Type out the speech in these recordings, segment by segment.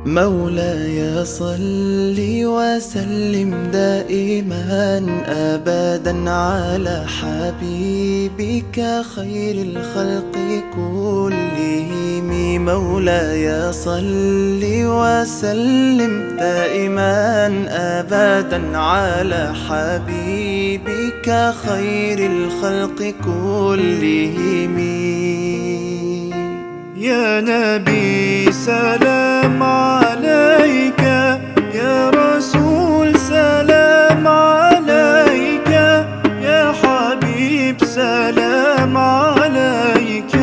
مولاي صل وسلم دائما أبدا على حبيبك خير الخلق كلهم. مولاي صل وسلم دائما أبدا على حبيبك خير الخلق كلهم. يا نبي سلام عليك، يا رسول سلام عليك، يا حبيب سلام عليك،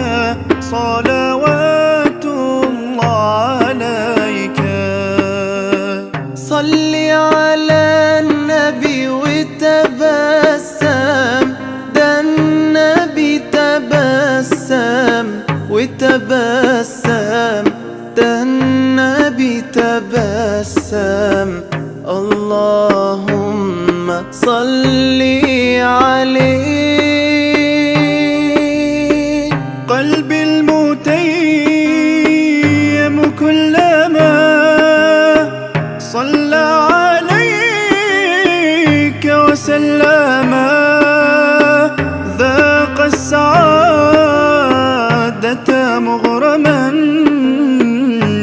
صلوات الله عليك. صل على النبي وتبسم، ده النبي تبسم وتبسم، ده النبي تبسم. اللهم صل عليه. قلبي المتيم كلما صلى عليك وسلم ذاق السعادة مغرما.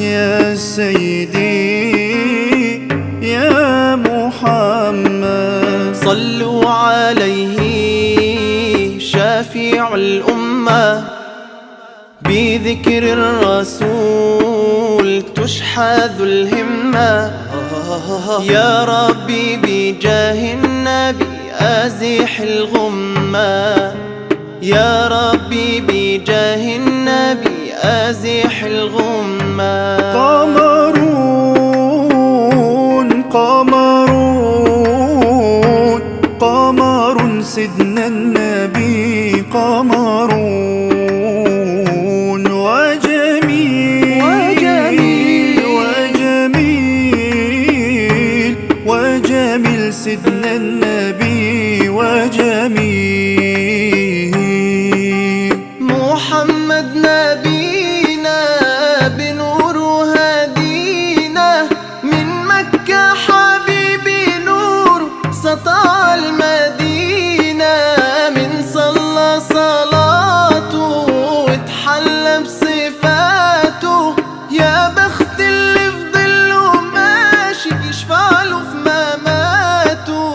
يا سيدي يا محمد، صلوا عليه شافع الأمة، بذكر الرسول تشحذ الهمة. يا ربي بجاه النبي أزح الغمة، يا ربي بجاه النبي أزح الغمة. قمرون قمرون قمر سيدنا النبي، قمرون وجميل وجميل وجميل وجميل سيدنا النبي وجميل. محمد نبينا بنور هدينا، من مكة حبيبي نور سطع المدينة. من صلى صلاته واتحلى بصفاته، يا بخت اللي في ظله ماشي يشفع له في مماته.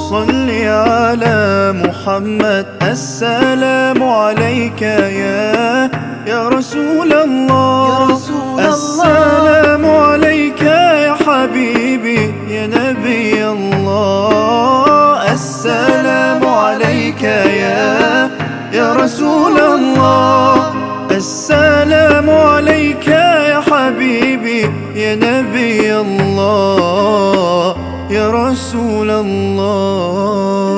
صل على محمد، السلام عليك يا رسول الله، يا رسول الله. السلام عليك يا حبيبي يا نبي الله، السلام عليك يا رسول الله، السلام عليك يا حبيبي يا نبي الله، يا رسول الله.